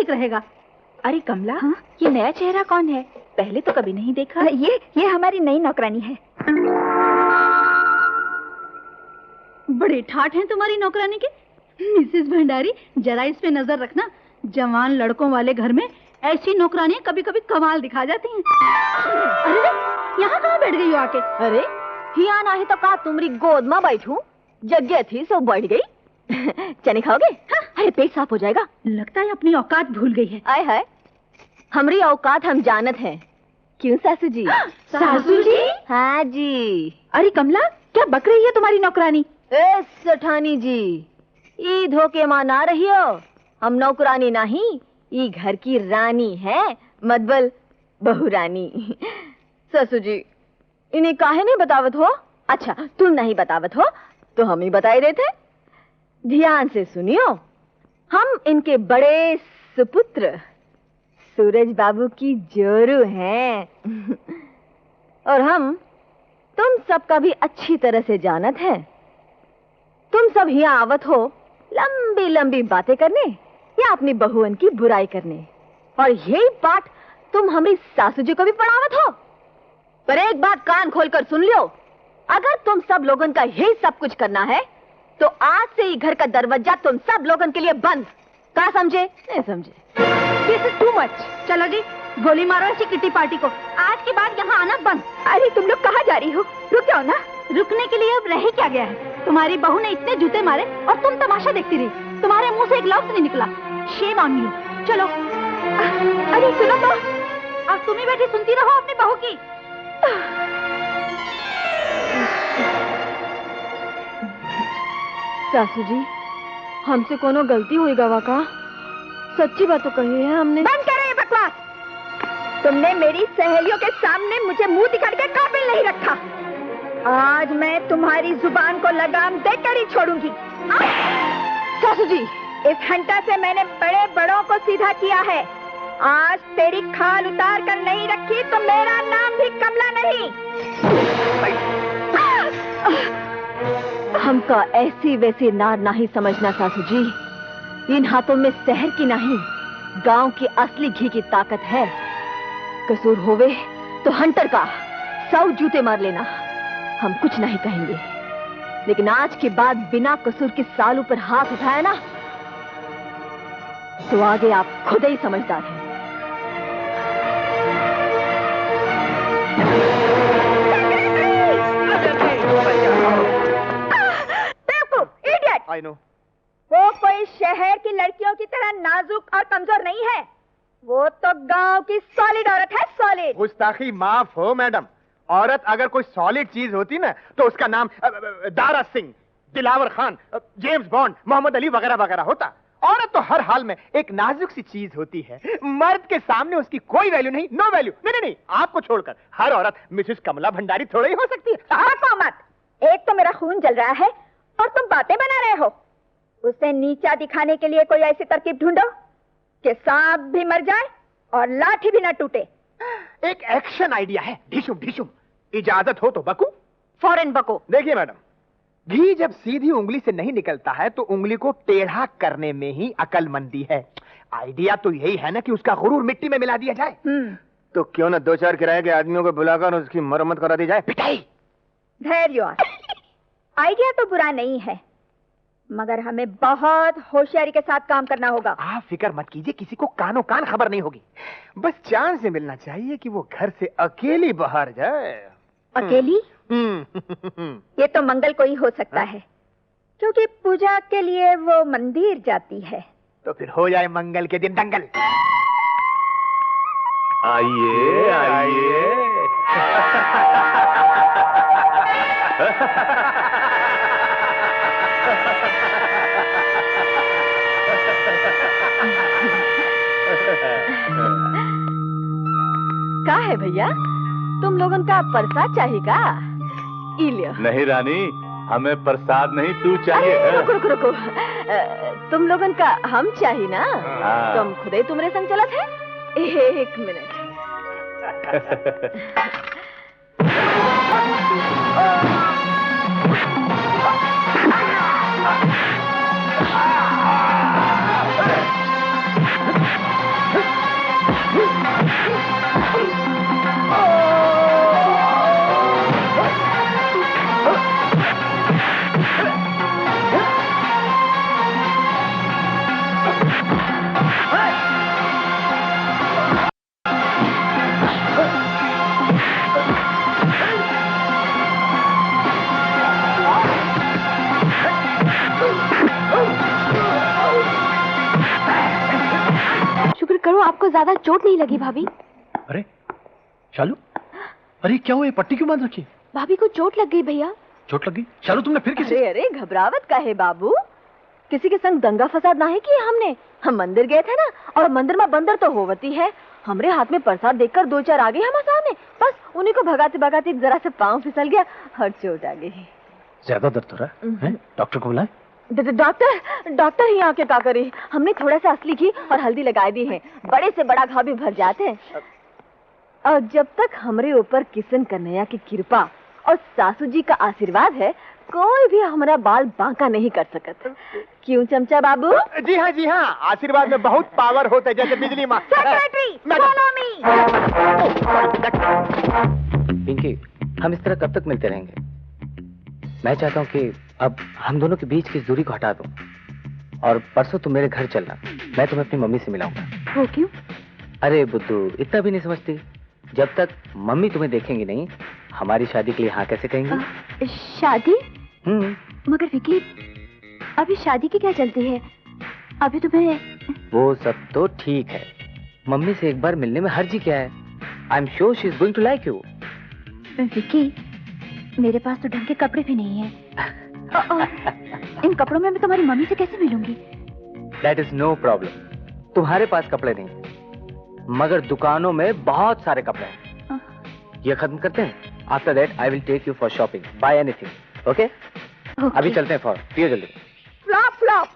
ठीक रहेगा। अरे कमला, हाँ? ये नया चेहरा कौन है? पहले तो कभी नहीं देखा। ये हमारी नई नौकरानी है। बड़े ठाठ हैं तुम्हारी नौकरानी के। मिसेस भंडारी, जरा इस पे नजर रखना। जवान लड़कों वाले घर में ऐसी नौकरानियां कभी कभी कमाल दिखा जाती हैं। अरे यहाँ कहाँ बैठ गई हो आके? अरे हिया नहीं तो का तुम्हारी गोद में बैठूं? जगह थी सो बैठ गई। चने खाओगे? हाँ? अरे पेट साफ हो जाएगा। लगता है अपनी औकात भूल गई है। आए हाय, हमारी औकात हम जानत हैं। क्यों सासू जी? सासू जी? हाँ जी। अरे कमला, क्या बक रही है तुम्हारी नौकरानी? ए सठानी जी, ई धोखे मां ना रही हो। हम नौकरानी नहीं, ई घर की रानी है, मतबल बहू रानी। ससु जी, इन्हें काहे नहीं बतावत हो? अच्छा, तुम नहीं बतावत हो तो हम ही बताए देते। ध्यान से सुनियो, हम इनके बड़े सुपुत्र सूरज बाबू की जोरू हैं। और हम तुम सबका भी अच्छी तरह से जानत हैं। तुम सब यहाँ आवत हो लंबी लंबी बातें करने या अपनी बहुअन की बुराई करने, और यही बात तुम हमारी सासू जी को भी पढ़ावत हो। पर एक बात कान खोलकर सुन लियो, अगर तुम सब लोगन का यही सब कुछ करना है तो आज से ही घर का दरवाजा तुम सब लोगन के लिए बंद। क्या समझे? नहीं समझे? This is too much। चलो जी, गोली मारो ऐसी किट्टी पार्टी को। आज के बाद यहाँ आना बंद। अरे तुम लोग कहाँ जा रही हो? रुक जाओ ना। रुकने के लिए अब रह क्या गया है? तुम्हारी बहू ने इतने जूते मारे और तुम तमाशा देखती रही। तुम्हारे मुंह से एक लफ्ज नहीं निकला। Shame on you. चलो। अरे सुनो तो। अब तुम ही बैठी सुनती रहो अपनी बहू की। सासू जी, हमसे कोनो गलती हुई गवा का? सच्ची बात तो कही है हमने। बंद करो ये बकवास। तुमने मेरी सहेलियों के सामने मुझे मुंह दिखाने के काबिल नहीं रखा। आज मैं तुम्हारी जुबान को लगाम देकर ही छोड़ूंगी। सासू जी, इस घंटा से मैंने बड़े बड़ों को सीधा किया है। आज तेरी खाल उतार कर नहीं रखी तो मेरा नाम भी कमला नहीं। हमका ऐसी वैसी नार नहीं समझना सासू जी। इन हाथों में शहर की नहीं, गांव की असली घी की ताकत है। कसूर होवे तो हंटर का 100 जूते मार लेना, हम कुछ नहीं कहेंगे। लेकिन आज के बाद बिना कसूर की सालू पर हाथ उठाया ना तो आगे आप खुद ही समझदार हैं। I know। वो कोई शहर की लड़कियों की तरह नाजुक और कमजोर नहीं है। वो तो गांव की सॉलिड औरत है, सॉलिड। गुस्ताखी माफ हो मैडम। औरत अगर कोई सॉलिड चीज होती ना तो उसका नाम दारा सिंह, दिलावर खान, जेम्स बॉन्ड, मोहम्मद अली वगैरह वगैरह होता। औरत तो हर हाल में एक नाजुक सी चीज होती है। मर्द के सामने उसकी कोई वैल्यू नहीं, नो वैल्यू। नहीं नहीं, आपको छोड़कर हर औरत मिसेस कमला भंडारी थोड़ा ही हो सकती है। मत। एक तो मेरा खून जल रहा है और तुम बातें बना रहे हो। उसे नीचा दिखाने के लिए कोई ऐसी तरकीब ढूंढो कि सांप भी मर जाए और लाठी भी न टूटे। एक एक्शन आइडिया है। ढिशुम ढिशुम। इजाजत हो तो बकू। फौरन बको। देखिए मैडम, घी जब सीधी उंगली से नहीं निकलता है तो उंगली को टेढ़ा करने में ही अकलमंदी है। आइडिया तो यही है ना कि उसका गुरूर मिट्टी में मिला दिया जाए। तो क्यों ना 2-4 किराए के आदमियों को बुलाकर उसकी मरम्मत करा दी जाए। पिटाई। धैर्य। आइडिया तो बुरा नहीं है, मगर हमें बहुत होशियारी के साथ काम करना होगा। आप फिक्र मत कीजिए, किसी को कानो कान खबर नहीं होगी। बस चांद से मिलना चाहिए कि वो घर से अकेली बाहर जाए। अकेली? ये तो मंगल को ही हो सकता है, क्योंकि पूजा के लिए वो मंदिर जाती है। तो फिर हो जाए मंगल के दिन दंगल। आइए आइए। क्या है भैया, तुम लोगन का प्रसाद चाहिएगा? नहीं रानी, हमें प्रसाद नहीं, तू चाहिए। रुको रुको रुको, तुम लोगन का हम चाहिए ना? तुम खुद ही तुम्हारे संग चला थे। एक मिनट। करो आपको ज्यादा चोट नहीं लगी भाभी? अरे शालू, अरे क्या हुआ, ये पट्टी क्यों बांध रखी? भाभी को चोट लग गई भैया। चोट लगी? शालू तुमने फिर किसी? अरे अरे घबरावत का है बाबू, किसी के संग दंगा फसाद ना है किया हमने। हम मंदिर गए थे ना, और मंदिर में बंदर तो होवती है। हमरे हाथ में प्रसाद देखकर 2-4 आ गए हम सामने, बस उन्हीं को भगाते भगाते जरा से पाँव फिसल गया और चोट आ गई। ज्यादा दर्द हो रहा है? डॉक्टर को बुलाएं? डॉक्टर ही आके क्या करे, हमने थोड़ा सा असली घी और हल्दी लगाई दी है, बड़े से बड़ा घाव भी भर जाते हैं। और जब तक हमरे ऊपर किशन कन्हैया की कृपा और सासू जी का आशीर्वाद है, कोई भी हमारा बाल बांका नहीं कर सकता। क्यों चमचा बाबू? जी हाँ, आशीर्वाद में बहुत पावर होता है, जैसे बिजली माँ। Secretary, follow me. पिंकी, हम इस तरह कब तक मिलते रहेंगे? मैं चाहता हूँ कि अब हम दोनों के बीच की इस दूरी को हटा दूं, और परसों तुम मेरे घर चलना, मैं तुम्हें अपनी मम्मी से मिलाऊंगा। वो क्यों? अरे बुद्धू, इतना भी नहीं समझती? जब तक मम्मी तुम्हें देखेंगी नहीं, हमारी शादी के लिए हाँ कैसे कहेंगी? शादी? मगर विकी, अभी शादी की क्या चलती है? अभी तुम्हें... वो सब तो ठीक है, मम्मी से एक बार मिलने में हर्जी क्या है? I am sure she is going to like you. Vicky, मेरे पास तो ढंग के कपड़े भी नहीं है। इन कपड़ों में मैं तुम्हारी मम्मी से कैसे मिलूंगी? That is no problem. तुम्हारे पास कपड़े नहीं, मगर दुकानों में बहुत सारे कपड़े हैं। ये खत्म करते हैं, after that I will take you for shopping, buy anything. Okay? अभी चलते हैं फॉर, पियो जल्दी। फ्लॉप।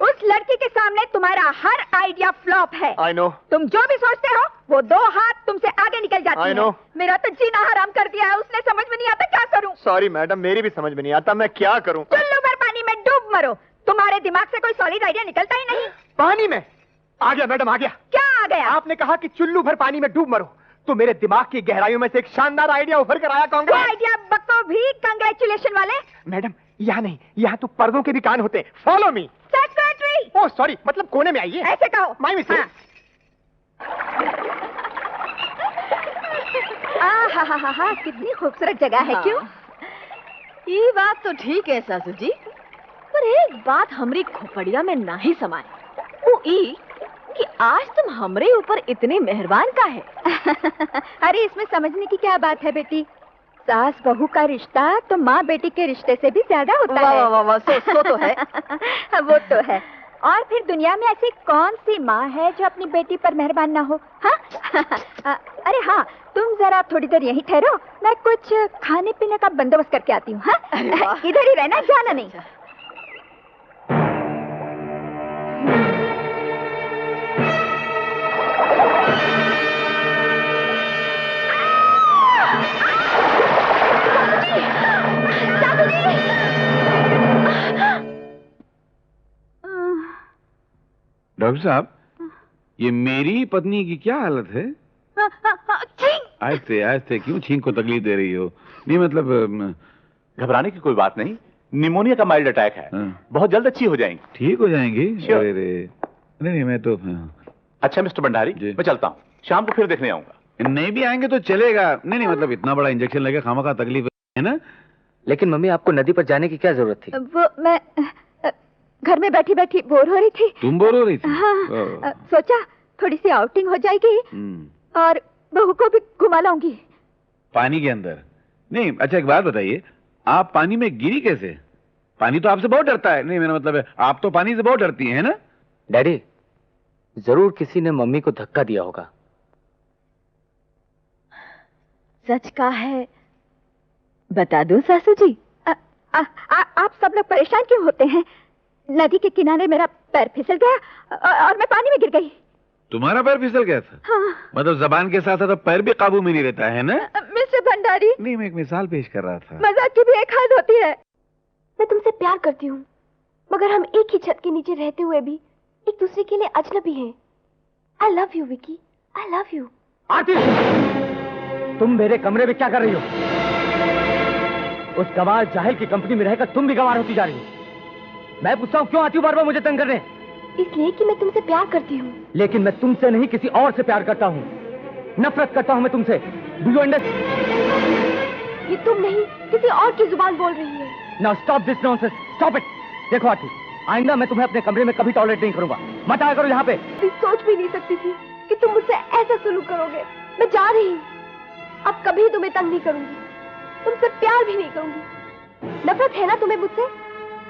उस लड़की के सामने तुम्हारा हर आइडिया फ्लॉप है। I know. तुम जो भी सोचते हो, वो 2 हाथ तुमसे आगे निकल जाती I है। know. मेरा तो जीना हराम कर दिया है उसने, समझ में नहीं आता क्या करूं। सॉरी मैडम, मेरी भी समझ में नहीं आता, मैं क्या करूं? चुल्लू भर पानी में डूब मरो, तुम्हारे दिमाग से कोई सॉलिड आइडिया निकलता ही नहीं। पानी में? आ गया मैडम, आ गया। क्या आ गया? आपने कहा कि चुल्लू भर पानी में डूब मरो, तो मेरे दिमाग की गहराइयों में से एक शानदार आइडिया उभर कर आया। वो आइडिया बको भी कंग्रेचुलेशन वाले। मैडम, यहाँ नहीं, यहाँ तो पर्दों के भी कान होते हैं। Follow me. Secretary. Oh sorry, मतलब कोने में आइए। ऐसे कहो। My mistake. हाँ, कितनी खूबसूरत जगह है। क्यों? ये बात तो ठीक है सासू जी, पर एक बात हमरी खोपड़िया में ना ही समाए, वो ई कि आज तुम हमरे ऊपर इतने मेहरबान का है। अरे इसमें समझने की क्या बात है बेटी, सास बहू का रिश्ता तो माँ बेटी के रिश्ते से भी ज्यादा होता है। वाह, सो तो है। वो तो है। और फिर दुनिया में ऐसी कौन सी माँ है जो अपनी बेटी पर मेहरबान ना हो? हाँ? अरे हाँ, तुम जरा थोड़ी देर यहीं ठहरो, मैं कुछ खाने पीने का बंदोबस्त करके आती हूँ। हाँ? इधर ही रहना, जाना नहीं। डॉक्टर साहब, ये मेरी पत्नी की क्या हालत है? आहिस्ते क्यों छींक को तकलीफ दे रही हो? नहीं मतलब घबराने की कोई बात नहीं, निमोनिया का माइल्ड अटैक है। बहुत जल्द अच्छी हो जाएंगी। ठीक हो जाएंगी? अरे नहीं, मैं तो अच्छा मिस्टर भंडारी, मैं चलता हूँ, शाम को फिर देखने आऊंगा। नहीं भी आएंगे तो चलेगा। नहीं मतलब इतना बड़ा इंजेक्शन लगे, खामखा तकलीफ है ना। लेकिन मम्मी, आपको नदी पर जाने की क्या जरूरत थी? वो मैं घर में बैठी बैठी बोर हो रही थी। तुम बोर हो रही थी? हाँ, सोचा थोड़ी सी आउटिंग हो जाएगी और बहू को भी घुमा लाऊंगी। पानी के अंदर? नहीं, अच्छा एक बात बताइए, आप पानी में गिरी कैसे? पानी तो आपसे बहुत डरता है। नहीं मेरा मतलब है, आप तो पानी से बहुत डरती हैं, है ना? डैडी, जरूर किसी ने मम्मी को धक्का दिया होगा। सच का है, बता दूं सासू जी? आप सब लोग परेशान क्यों होते हैं? नदी के किनारे मेरा पैर फिसल गया और मैं पानी में गिर गई। तुम्हारा पैर फिसल गया था? हाँ। मतलब जबान के साथ साथ पैर भी काबू में नहीं रहता है ना? मिस्टर भंडारी, नहीं मैं एक मिसाल पेश कर रहा था। मजाक की भी एक हद होती है। मैं तुमसे प्यार करती हूँ, मगर हम एक ही छत के नीचे रहते हुए भी एक दूसरे के लिए अजनबी हैं। I love you Vicky, I love you. Aarti, तुम मेरे कमरे में क्या कर रही हो? उस गवार जाहिल की कंपनी में रहकर तुम भी गवार होती जा रही हो। मैं पूछता हूँ क्यों आती हो बार बार मुझे तंग करने? इसलिए कि मैं तुमसे प्यार करती हूँ। लेकिन मैं तुमसे नहीं, किसी और से प्यार करता हूँ। नफरत करता हूँ मैं तुमसे। Do you understand? ये तुम नहीं, किसी और की जुबान बोल रही है। Now stop this nonsense, stop it. देखो आरती, आइंदा मैं तुम्हें अपने कमरे में कभी टॉयलेट नहीं करूंगा। मत आया करो यहाँ पे। सोच भी नहीं सकती थी कि तुम मुझसे ऐसा सुलूक करोगे। मैं जा रही हूँ, अब कभी तुम्हें तंग नहीं करूंगी, तुमसे प्यार भी नहीं करूंगी। नफरत है ना तुम्हें मुझसे,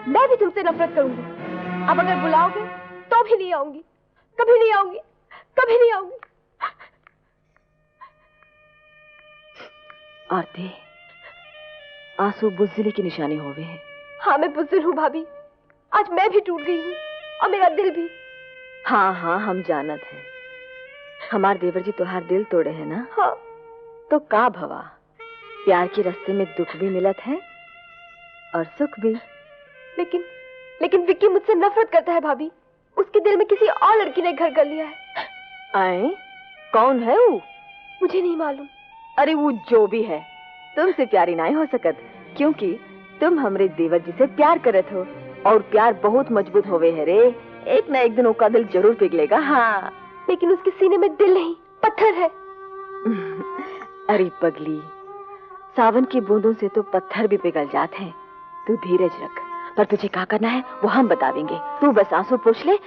मैं भी तुमसे नफरत करूंगी। अब अगर बुलाओगे तो भी नहीं आऊंगी, कभी नहीं आऊंगी, कभी नहीं आऊंगी। आरती, आंसू बुज़दिली की निशानी हो गए हैं। हाँ मैं बुज़दिल हूँ भाभी, आज मैं भी टूट गई हूँ और मेरा दिल भी। हाँ हाँ हम जानत हैं, हमार देवर जी तुम्हार दिल तोड़े हैं ना। हाँ तो का भवा, प्यार के रास्ते में दुख भी मिलत है और सुख भी। लेकिन विक्की मुझसे नफरत करता है भाभी, उसके दिल में किसी और लड़की ने घर कर लिया है। आए कौन है वो? मुझे नहीं मालूम। अरे वो जो भी है तुमसे प्यारी नहीं हो सकत, क्योंकि तुम हमरे देवर जी से प्यार करत हो और प्यार बहुत मजबूत होवे है रे, एक ना एक दिन उसका दिल जरूर पिघलेगा। हाँ लेकिन उसके सीने में दिल नहीं पत्थर है। अरे पगली, सावन की बूंदों से तो पत्थर भी पिघल जाते हैं। तू धीरज रख, पर तुझे क्या करना है वो हम बता देंगे। तू बस आंसू पोंछ ले